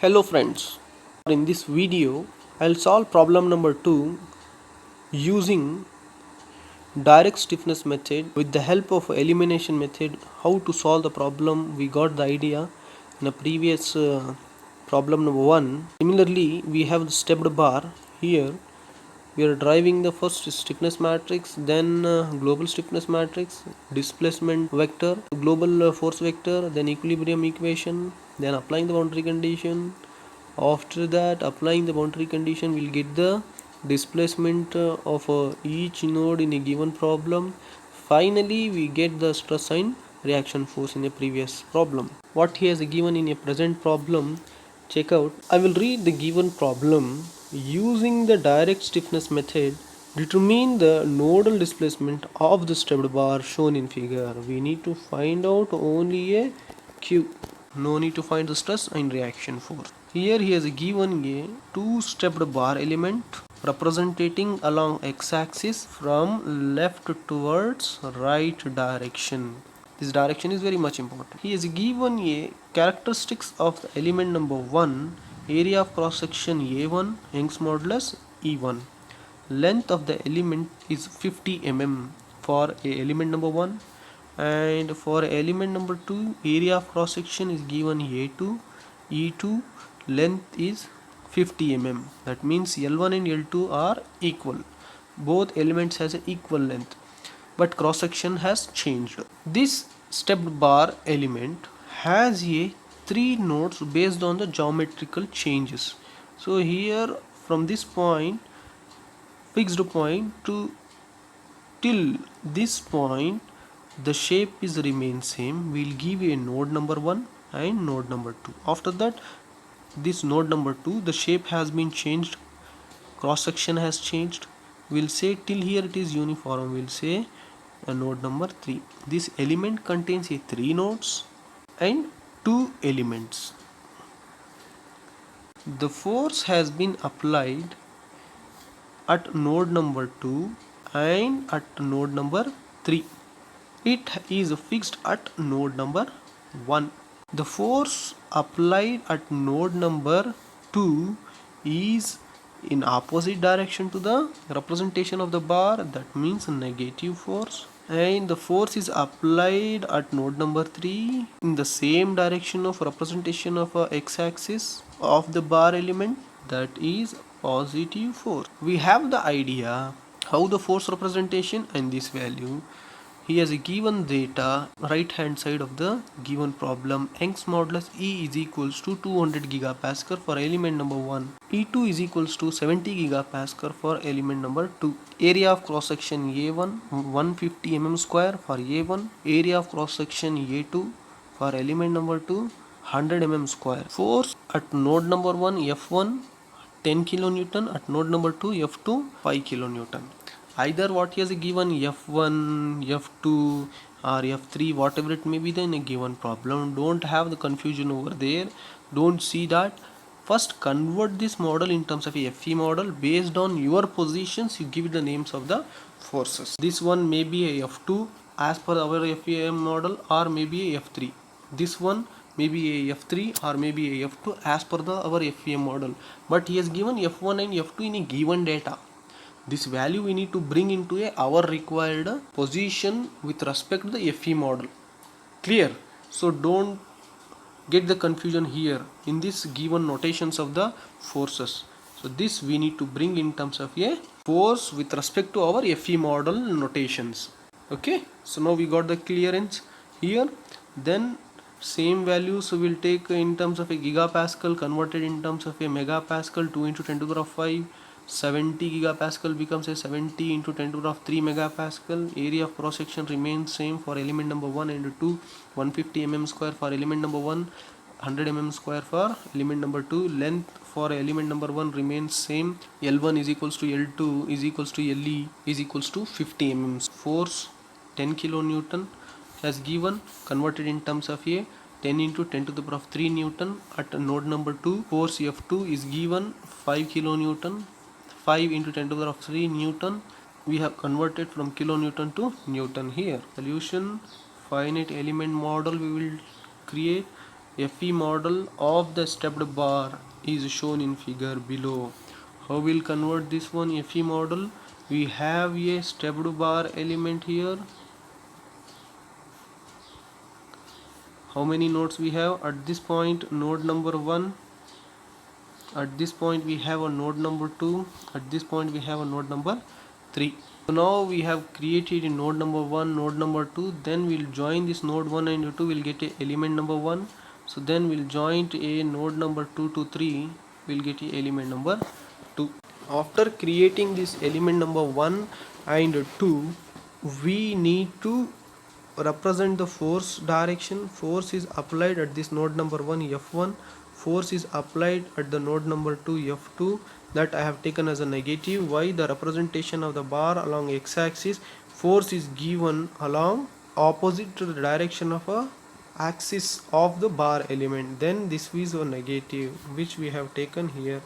Hello friends, in this video I'll solve problem number 2 using direct stiffness method with the help of elimination method. How to solve the problem, we got the idea in a previous problem number 1. Similarly, we have the stepped bar. Here we are driving the first stiffness matrix, then global stiffness matrix, displacement vector, global force vector, then equilibrium equation, then applying the boundary condition. After that, applying the boundary condition, we'll get the displacement of each node in a given problem. Finally, we get the stress and reaction force in a previous problem. What he has given in a present problem, check out. I will read the given problem. Using the direct stiffness method, determine the nodal displacement of the stepped bar shown in figure. We need to find out only a Q. No need to find the stress and reaction force. Here he has given a two-stepped bar element representing along x-axis from left towards right direction. This direction is very much important. He has given a characteristics of the element number 1, area of cross section A1, Young's modulus E1. Length of the element is 50 mm for a element number 1, and for element number 2 area of cross section is given A2, E2, length is 50 mm. That means L1 and L2 are equal. Both elements has an equal length, but cross section has changed. This stepped bar element has a 3 nodes based on the geometrical changes. So here from this point, fixed point to till this point, the shape is remain same. We'll give a node number 1 and node number 2. After that, this node number 2, the shape has been changed, cross section has changed. We'll say till here it is uniform. We'll say a node number 3. This element contains a 3 nodes and 2 elements. The force has been applied at node number 2 and at node number 3. It is fixed at node number 1. The force applied at node number 2 is in opposite direction to the representation of the bar, that means negative force, and the force is applied at node number 3 in the same direction of representation of x-axis of the bar element, that is positive force. We have the idea how the force representation and this value. He has given data right hand side of the given problem. Young's modulus E is equals to 200 gigapascal for element number 1. E2 is equals to 70 gigapascal for element number 2. Area of cross section A1 150 mm square for A1. Area of cross section A2 for element number 2 100 mm square. Force at node number 1 F1 10 kilonewton, at node number 2 F2 5 kilonewton. Either what he has given F1, F2 or F3, whatever it may be, then a given problem. Don't have the confusion over there. Don't see that. First convert this model in terms of a FE model. Based on your positions, you give the names of the forces. This one may be a F2 as per our FEM model, or maybe a F3. This one may be a F3 or maybe a F2 as per our FEM model. But he has given F1 and F2 in a given data. This value we need to bring into our required position with respect to the FE model. Clear? So don't get the confusion here in this given notations of the forces. So this we need to bring in terms of a force with respect to our FE model notations. Okay, so now we got the clearance here. Then same values we will take in terms of a gigapascal converted in terms of a megapascal. 2 into 10 to the power of 5, 70 gigapascal becomes a 70 into 10 to the power of 3 megapascal. Area of cross section remains same for element number 1 and 2, 150 mm square for element number 1, 100 mm square for element number 2. Length for element number 1 remains same. L1 is equals to L2 is equals to Le is equals to 50 mm. Force 10 kilonewton has given, converted in terms of a 10 into 10 to the power of 3 Newton at node number 2. Force F2 is given 5 kilonewton. 5 into 10 to the power of 3 Newton. We have converted from kilonewton to Newton here. Solution: finite element model we will create. FE model of the stepped bar is shown in figure below. How we'll convert this one FE model? We have a stepped bar element here. How many nodes we have? At this point, node number 1. At this point we have a node number 2. At this point we have a node number 3. So now we have created a node number 1, node number 2. Then we'll join this node 1 and 2. We'll get a element number 1. So then we'll join a node number 2 to 3. We'll get a element number 2. After creating this element number 1 and 2, we need to represent the force direction. Force is applied at this node number 1 F1. Force is applied at the node number 2 F2, that I have taken as a negative. Why? The representation of the bar along x-axis, force is given along opposite to the direction of a axis of the bar element, then this is a negative, which we have taken here.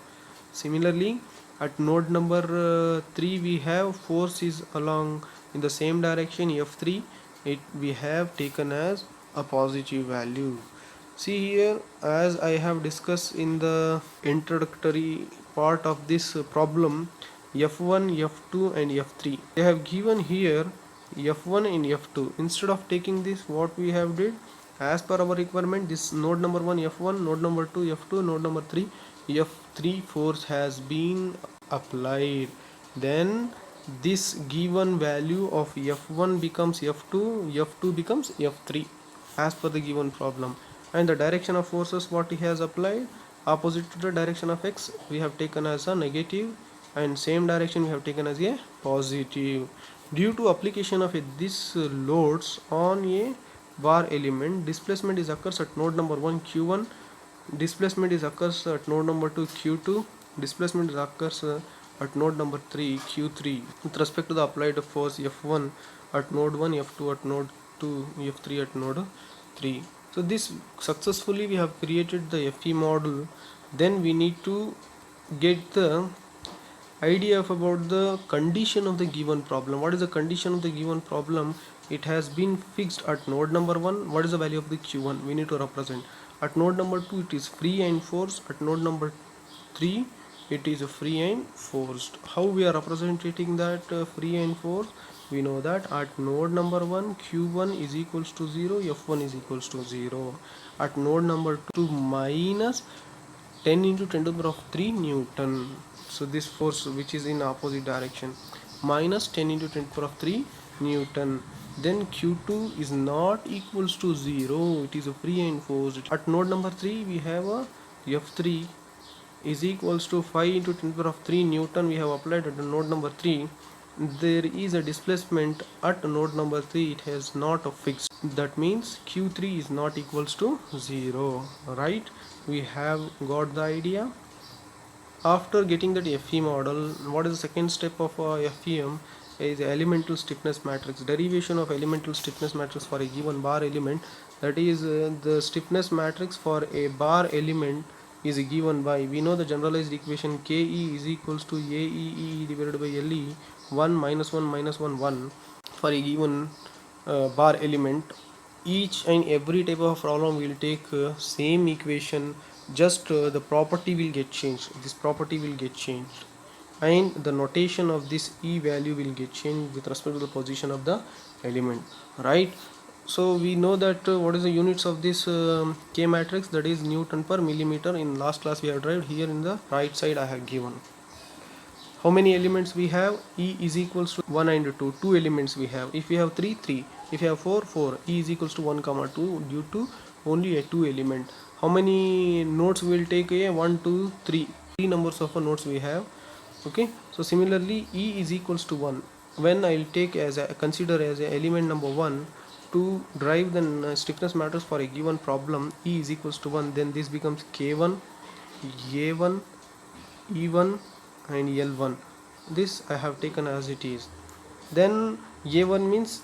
Similarly, at node number 3 we have force is along in the same direction F3, it we have taken as a positive value. See here, as I have discussed in the introductory part of this problem, F1, F2 and F3, they have given here F1 and F2. Instead of taking this, what we have did, as per our requirement, this node number 1 F1, node number 2 F2, node number 3 F3 force has been applied. Then this given value of F1 becomes F2, F2 becomes F3 as per the given problem. And the direction of forces what he has applied, opposite to the direction of x, we have taken as a negative, and same direction we have taken as a positive. Due to application of this loads on a bar element, displacement is occurs at node number 1 Q1, displacement is occurs at node number 2 Q2, displacement is occurs at node number 3 Q3 with respect to the applied force F1 at node 1, F2 at node 2, F3 at node 3. So this successfully we have created the FE model. Then we need to get the idea of about the condition of the given problem. What is the condition of the given problem? It has been fixed at node number 1. What is the value of the Q1? We need to represent. At node number 2 it is free and forced. At node number 3 it is free and forced. How we are representing that free and forced? We know that at node number 1 Q1 is equals to 0, F1 is equals to 0. At node number 2 minus 10 into 10 to the power of 3 Newton. So this force which is in opposite direction, minus 10 into 10 to the power of 3 Newton. Then Q2 is not equals to 0, it is a free and forced. At node number 3 we have a F3 is equals to 5 into 10 to the power of 3 Newton we have applied at the node number 3. There is a displacement at node number 3, it has not a fixed, that means Q3 is not equals to 0, right? We have got the idea. After getting that FE model, what is the second step of FEM? Is elemental stiffness matrix, derivation of elemental stiffness matrix for a given bar element. That is the stiffness matrix for a bar element is given by, we know the generalized equation KE is equals to AEE divided by LE 1 minus 1 minus 1 1 for a given bar element. Each and every type of problem will take same equation, just the property will get changed, this property will get changed, and the notation of this E value will get changed with respect to the position of the element, right? So we know that what is the units of this K matrix, that is Newton per millimeter. In last class we have derived, here in the right side I have given. How many elements we have? E is equals to 1 and 2, 2 elements we have. If we have 3, 3, if you have 4, 4, E is equals to 1 comma 2 due to only a 2 element. How many nodes we will take? A 1 2 3 numbers of nodes we have. Okay, so similarly E is equals to 1. When I will take as a consider as a element number 1 to derive the stiffness matrix for a given problem, E is equals to 1, then this becomes K1, A1, E1 and L1. This I have taken as it is. Then A1 means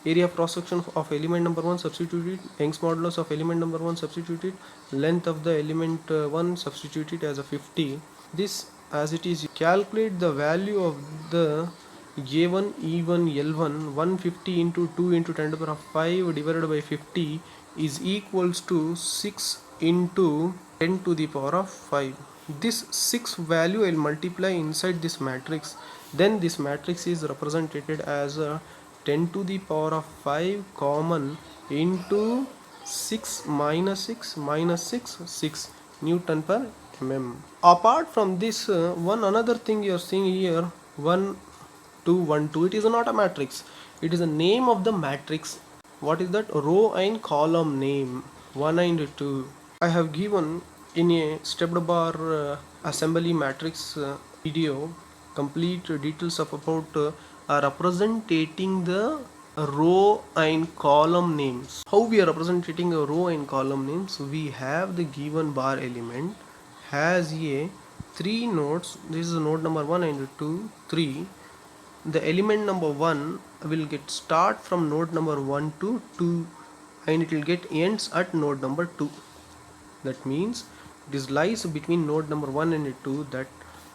area of cross section of element number 1, substitute it. Young's modulus of element number 1, substitute it. Length of the element 1, substitute it as a 50. This as it is, calculate the value of the A1, E1, L1. 150 into 2 into 10 to the power of 5 divided by 50 is equals to 6 into 10 to the power of 5. This 6 value I'll multiply inside this matrix. Then this matrix is represented as a 10 to the power of 5 common into 6 minus 6 minus 6 6 Newton per mm. Apart from this, one another thing you are seeing here, 1 2 1 2, it is not a matrix, it is a name of the matrix. What is that? Row and column name 1 and 2. I have given in a stepped bar assembly matrix video complete details of about representing the row and column names. How we are representing a row and column names? We have the given bar element has a 3 nodes. This is node number 1 and 2 3. The element number 1 will get start from node number 1 to 2 and it will get ends at node number 2. That means this lies between node number 1 and 2. That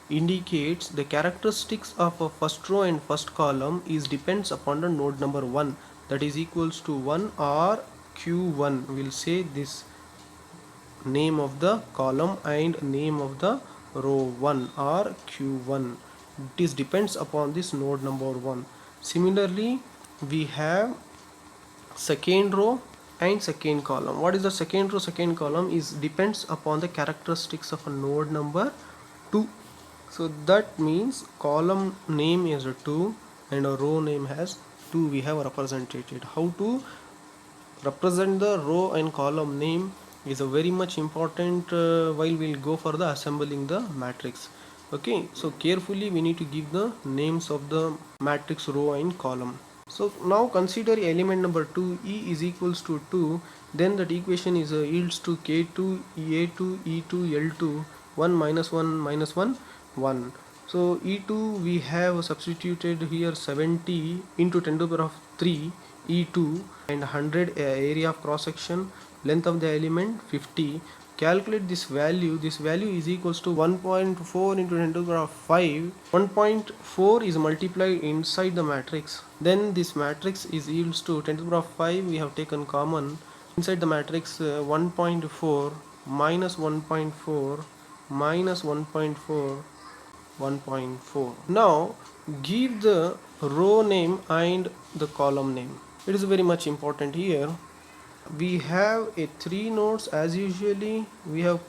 indicates the characteristics of a first row and first column is depends upon the node number 1, that is equals to 1 or q1. We'll say this name of the column and name of the row 1 or q1. This depends upon this node number 1. Similarly, we have second row and second column. What is the second row second column is depends upon the characteristics of a node number 2. So that means column name is a 2 and a row name has 2. We have represented. How to represent the row and column name is a very much important while we'll go for the assembling the matrix. Okay, so carefully we need to give the names of the matrix row and column. So now consider element number 2, E is equals to 2, then that equation is yields to K2 A2 E2 L2 1 minus 1 minus 1 1. So E2 we have substituted here 70 into 10 to the power of 3 E2 and 100 area of cross section, length of the element 50. Calculate this value is equals to 1.4 into 10 to the power of 5. 1.4 is multiplied inside the matrix, then this matrix is yields to 10 to the power of 5. We have taken common inside the matrix 1.4 minus 1.4 minus 1.4 1.4. Now give the row name and the column name. It is very much important here. We have a 3 nodes as usually. We have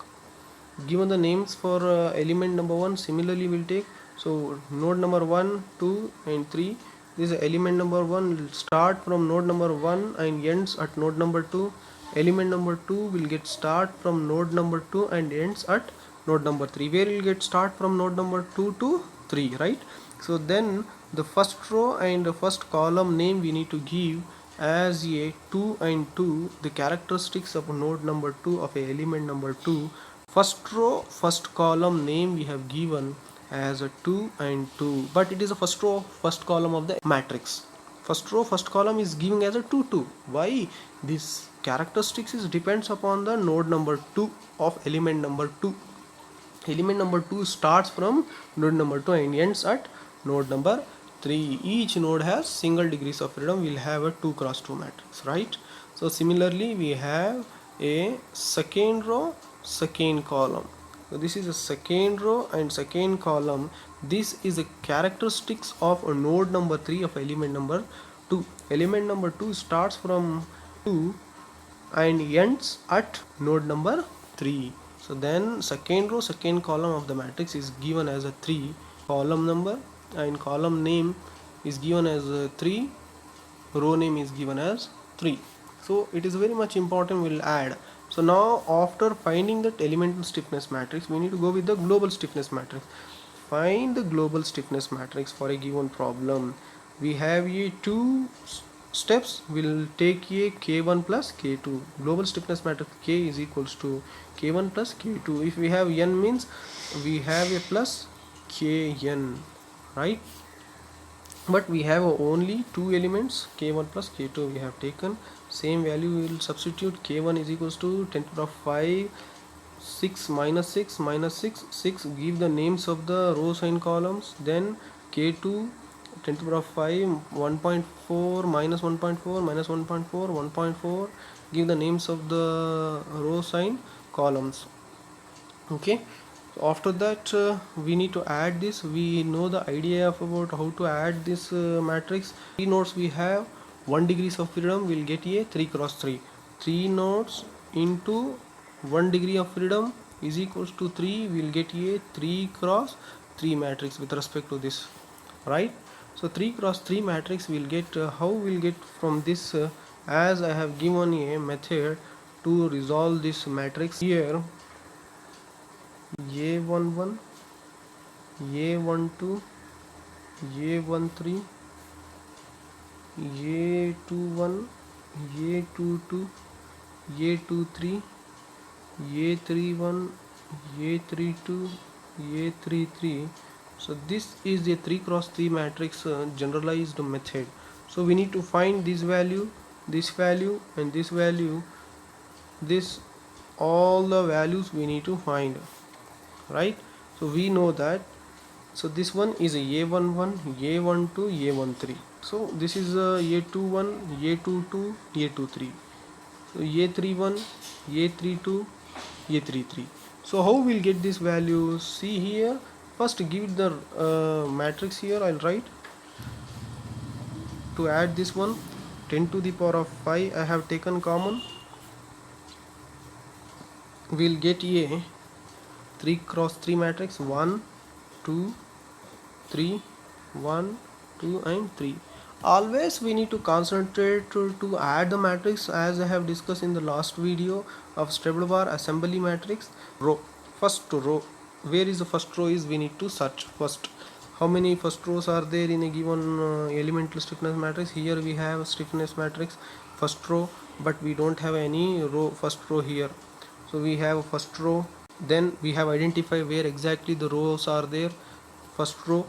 given the names for element number 1. Similarly we'll take, so node number 1 2 and 3. This is element number 1 will start from node number 1 and ends at node number 2. Element number 2 will get start from node number 2 and ends at node number 3, where will get start from node number 2 to 3, right? So then the first row and the first column name we need to give as a 2 and 2, the characteristics of node number 2 of a element number 2. First row first column name we have given as a 2 and 2, but it is a first row first column of the matrix. First row first column is giving as a 2 2. Why? This characteristics is depends upon the node number 2 of element number 2. Element number 2 starts from node number 2 and ends at node number 3. Each node has single degrees of freedom. We'll have a 2 cross 2 matrix, right? So similarly we have a second row second column. So this is a second row and second column. This is a characteristics of a node number 3 of element number 2. Element number 2 starts from 2 and ends at node number 3. So then second row second column of the matrix is given as a 3, column number and column name is given as a 3, row name is given as 3. So it is very much important. We'll add. So now after finding that elemental stiffness matrix, we need to go with the global stiffness matrix. Find the global stiffness matrix for a given problem. We have a 2 steps. Will take a k1 plus k2. Global stiffness matrix k is equals to k1 plus k2. If we have n means we have a plus kn, right? But we have only 2 elements, k1 plus k2 we have taken. Same value we will substitute. K1 is equals to 10 to the power of 5 6 minus 6 minus 6 6. Give the names of the rows and columns. Then k2 10 to the power of 5 1.4 minus 1.4 minus 1.4 1.4. Give the names of the row sign. columns. Okay, so after that we need to add this. We know the idea of about how to add this matrix. 3 nodes we have, 1 degrees of freedom will get a 3 cross 3. 3 nodes into 1 degree of freedom is equals to 3, will get a 3 cross 3 matrix with respect to this, right? So 3 cross 3 matrix will get how we'll get from this, as I have given a method to resolve this matrix here. A11, A12, A13, A21, A22, A23, A31, A32, A33. So this is a 3 cross 3 matrix generalized method. So we need to find this value, and this value, this, all the values we need to find, right? So we know that, so this one is a A11, A12, A13. So this is a A21, A22, A23. So A31, A32, A33. So how we'll get this value? See here, first give the matrix here. I'll write to add this one, 10 to the power of 5 I have taken common. We'll get a 3 cross 3 matrix, 1, 2, 3, 1, 2 and 3. Always we need to concentrate to add the matrix, as I have discussed in the last video of stable bar assembly matrix. Row, first row, where is the first row is we need to search first. How many first rows are there in a given elemental stiffness matrix? Here we have stiffness matrix first row, but we don't have any row first row here. So we have first row, then we have identified where exactly the rows are there, first row.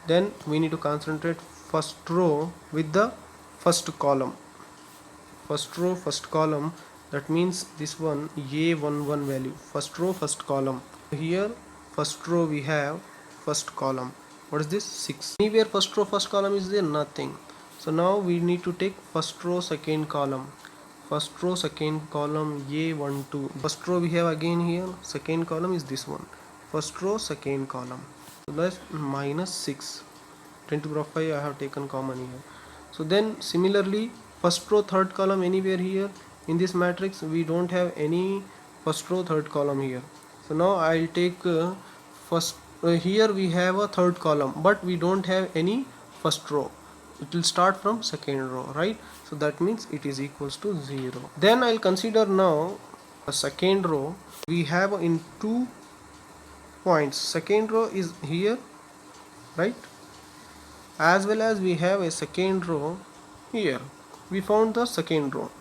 Then we need to concentrate first row with the first column, first row first column, that means this one A11 value, first row first column. Here first row we have first column, what is this, 6. Anywhere first row first column is there, nothing. So now we need to take first row second column, first row second column A12. First row we have again here, second column is this one, first row second column. So that's minus 6, 10 to the power of 5 I have taken common here. So then similarly first row third column, anywhere here in this matrix we don't have any first row third column here. So now I'll take first here we have a third column, but we don't have any first row. It will start from second row, right? So that means it is equals to 0. Then I'll consider now a second row. We have in 2 points, second row is here, right? As well as we have a second row here. We found the second row.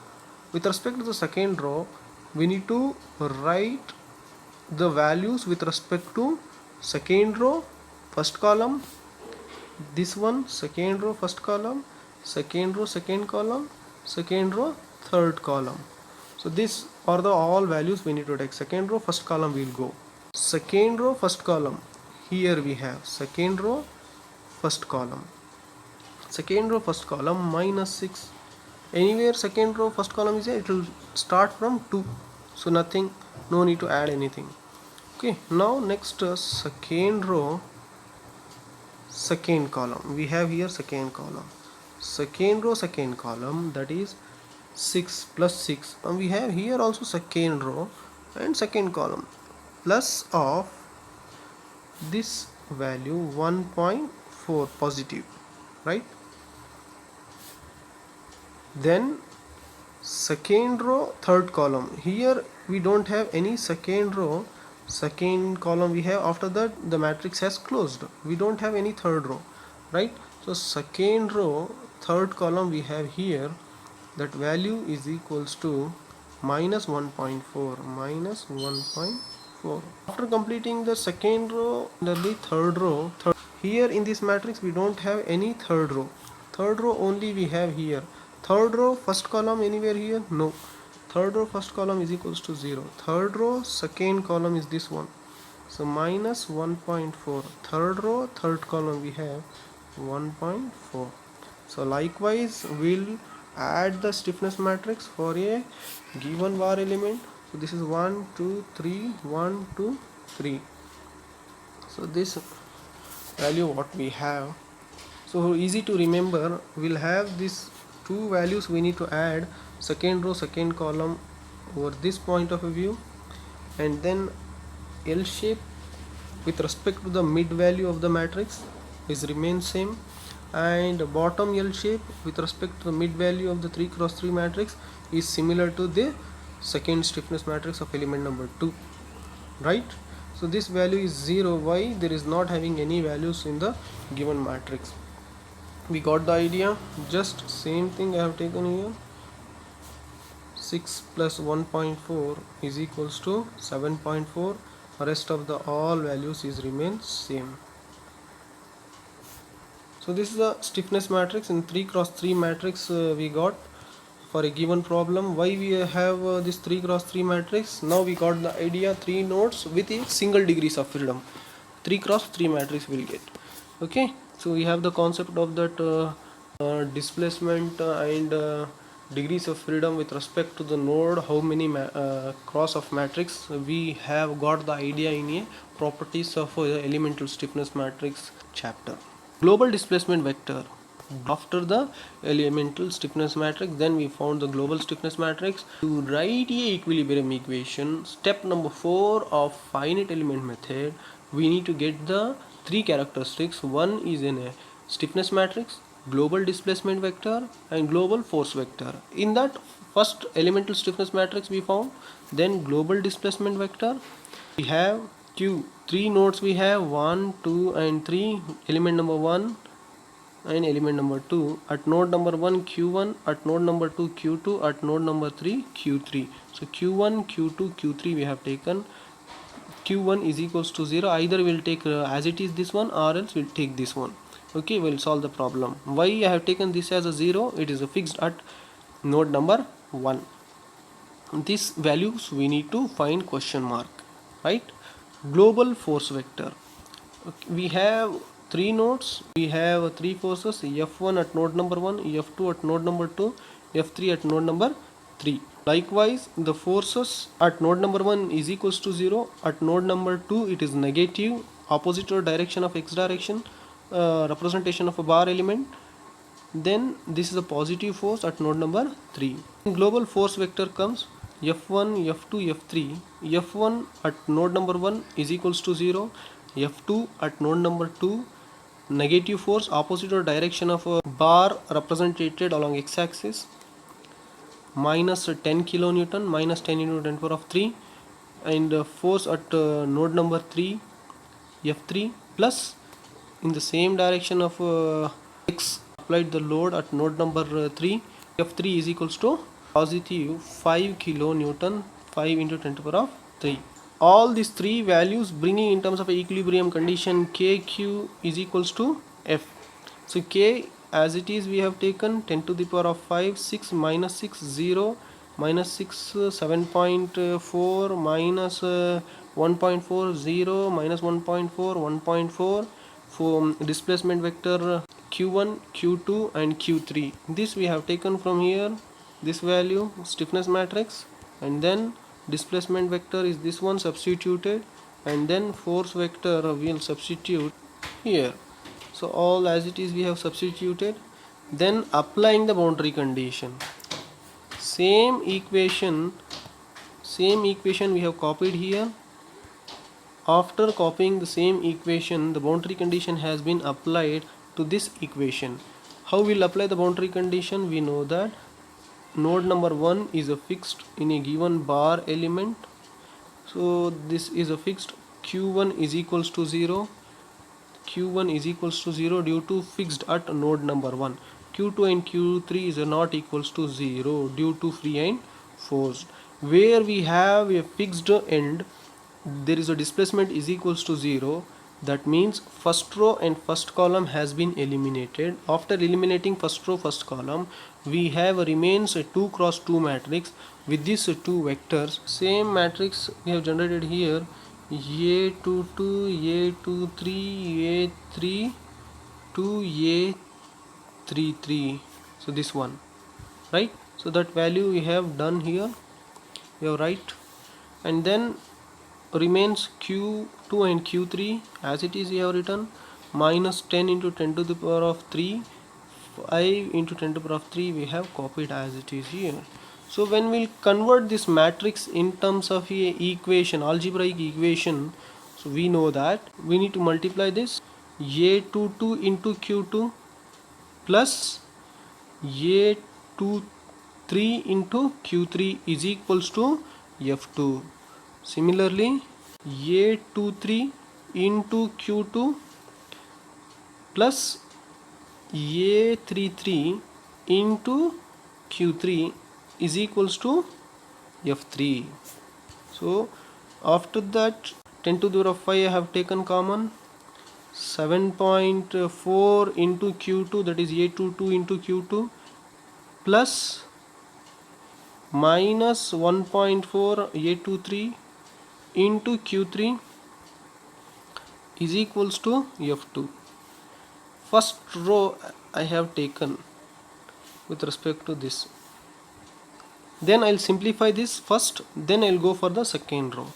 With respect to the second row, we need to write the values with respect to second row first column, this one second row first column, second row second column, second row third column. So these are the all values we need to take. Second row first column will go, second row first column, here we have second row first column, second row first column minus 6. Anywhere second row first column is there, it will start from 2, so nothing, no need to add anything. Okay, now next second row second column, we have here second column, second row second column, that is 6 plus 6, and we have here also second row and second column, plus of this value 1.4 positive, right? Then second row third column, here we don't have any second row second column we have, after that the matrix has closed, we don't have any third row, right? So second row third column we have here, that value is equals to minus 1.4, minus 1.4. After completing the second row, the third row, here in this matrix we don't have any third row, third row only we have here. Third row first column anywhere here, no. Third row first column is equals to 0. Third row second column is this one, so minus 1.4. Third row third column we have 1.4. So likewise we'll add the stiffness matrix for a given bar element. So this is 1 2 3 1 2 3. So this value what we have, so easy to remember, we'll have these two values we need to add, second row second column over this point of view, and then L shape with respect to the mid value of the matrix is remain same, and bottom L shape with respect to the mid value of the 3 cross 3 matrix is similar to the second stiffness matrix of element number 2, right? So this value is 0. Why? There is not having any values in the given matrix. We got the idea. Just same thing I have taken here. 6 plus 1.4 is equals to 7.4. Rest of the all values is remain same. So this is a stiffness matrix in 3 cross 3 matrix we got for a given problem. Why we have this 3 cross 3 matrix? Now we got the idea. 3 nodes with a single degrees of freedom, 3 cross 3 matrix will get. Okay, so we have the concept of that displacement and degrees of freedom with respect to the node, how many cross of matrix. We have got the idea in a properties of elemental stiffness matrix chapter. Global displacement vector. After the elemental stiffness matrix, then we found the global stiffness matrix. To write a equilibrium equation, step number 4 of finite element method, we need to get the three characteristics. One is in a stiffness matrix, global displacement vector, and global force vector. In that first elemental stiffness matrix we found, then global displacement vector. We have three nodes, we have 1 2 and 3, element number 1 and element number 2. At node number 1 q1, at node number 2 q2, at node number 3 q3. So q1 q2 q3 we have taken. Q1 is equals to 0. Either we'll take as it is this one, or else we'll take this one. Okay, we'll solve the problem. Why I have taken this as a 0? It is a fixed at node number 1. These values we need to find question mark, right? Global force vector. Okay, we have three nodes, we have three forces, F1 at node number 1, F2 at node number 2, F3 at node number 3. Likewise, the forces at node number 1 is equals to 0, at node number 2 it is negative, opposite or direction of x direction, representation of a bar element. Then this is a positive force at node number 3. Global force vector comes F1, F2, F3. F1 at node number 1 is equals to 0. F2 at node number 2, negative force opposite or direction of a bar represented along x-axis, minus 10 kilonewton, minus 10 into 10 power of 3, and force at node number 3 F3 plus in the same direction of x applied the load at node number 3 F3 is equals to positive 5 kilonewton, 5 into 10 to the power of 3. All these three values bringing in terms of equilibrium condition kq is equals to f. So k as it is we have taken 10 to the power of 5, 6 minus 6 0, minus 6 7.4, minus 1.4 0, minus 1.4 1.4 for displacement vector q1 q2 and q3. This we have taken from here, this value stiffness matrix, and then displacement vector is this one substituted, and then force vector we'll substitute here. So all as it is we have substituted. Then applying the boundary condition, same equation we have copied here. After copying the same equation, the boundary condition has been applied to this equation. How we'll apply the boundary condition? We know that node number 1 is a fixed in a given bar element. So this is a fixed q1 is equals to 0. q1 is equals to 0 due to fixed at node number 1. q2 and q3 is not equals to 0 due to free and forced. Where we have a fixed end, there is a displacement is equals to 0. That means first row and first column has been eliminated. After eliminating first row first column, we have remains a 2 cross 2 matrix with these two vectors. Same matrix we have generated here, A22, A23, A3 to A33. So this one, right? So that value we have done here, we have write and then remains q2 and q3 as it is. We have written minus 10 into 10 to the power of 3, 5 into 10 to the power of 3 we have copied as it is here. So when we'll convert this matrix in terms of a equation, algebraic equation, so we know that we need to multiply this a22 into q2 plus a23 into q3 is equals to f2. Similarly, a23 into q2 plus a33 into q3 is equals to f3. So after that 10 to the power of 5 I have taken common. 7.4 into q2, that is a22 into q2 plus minus 1.4 a23 into q3 is equals to f2. First row I have taken with respect to this. Then I'll simplify this first, then I'll go for the second row.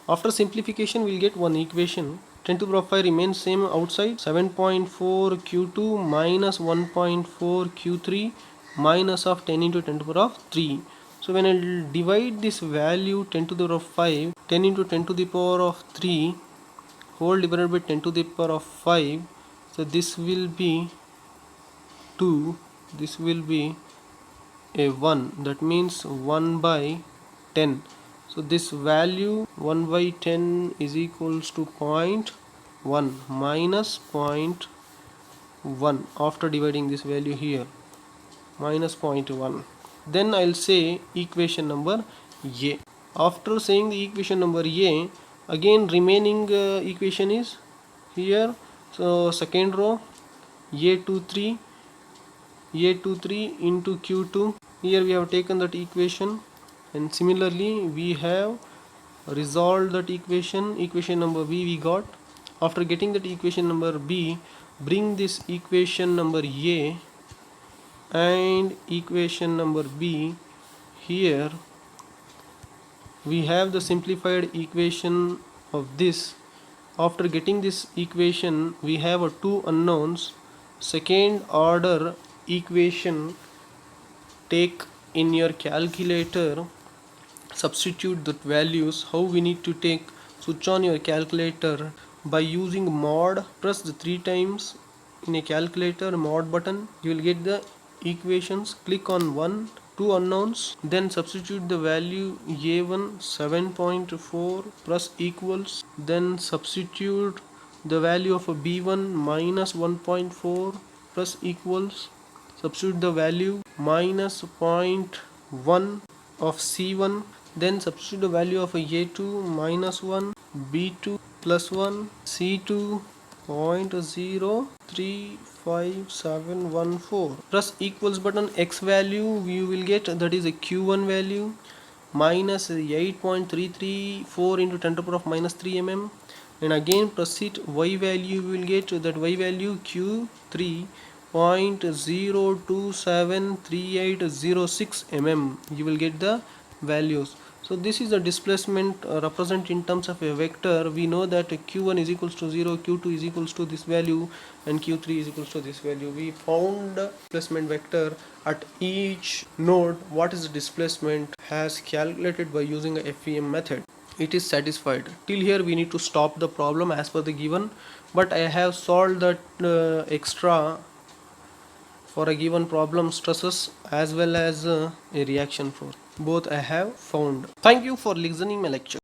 After simplification we'll get one equation. 10 to the power of 5 remains same outside. 7.4 q2 minus 1.4 q3 minus of 10 into 10 to the power of 3. So when I'll divide this value 10 to the power of 5, 10 into 10 to the power of 3 whole divided by 10 to the power of 5, so this will be 2, this will be a 1, that means 1 by 10. So this value 1 by 10 is equals to 0.1 minus 0.1 after dividing this value here, minus 0.1. Then I'll say equation number A. After saying the equation number A, again remaining equation is here. So second row a23 into q2, here we have taken that equation, and similarly we have resolved that equation. Equation number B we got. After getting that equation number B, bring this equation number A and equation number B here. We have the simplified equation of this. After getting this equation we have a two unknowns. Second order equation, take in your calculator, substitute the values. How we need to take? Switch on your calculator by using mod, press the 3 times in a calculator mod button. You will get the equations. Click on one, two unknowns, then substitute the value a1 7.4 plus equals, then substitute the value of a b1 minus 1.4 plus equals, substitute the value minus 0.1 of c1, then substitute the value of a a2 minus 1, b2 plus 1, c2 0.03514 plus equals button. X value you will get, that is a q1 value, minus 8.334 into 10 to the power of minus 3 mm, and again proceed. Y value you will get, that y value q3 0.0273806 mm. You will get the values. So this is the displacement represent in terms of a vector. We know that q1 is equals to 0, q2 is equals to this value, and q3 is equals to this value. We found the displacement vector at each node. What is the displacement has calculated by using a FEM method. It is satisfied. Till here we need to stop the problem as per the given, but I have solved that extra for a given problem stresses as well as a reaction force. Both I have found. Thank you for listening my lecture.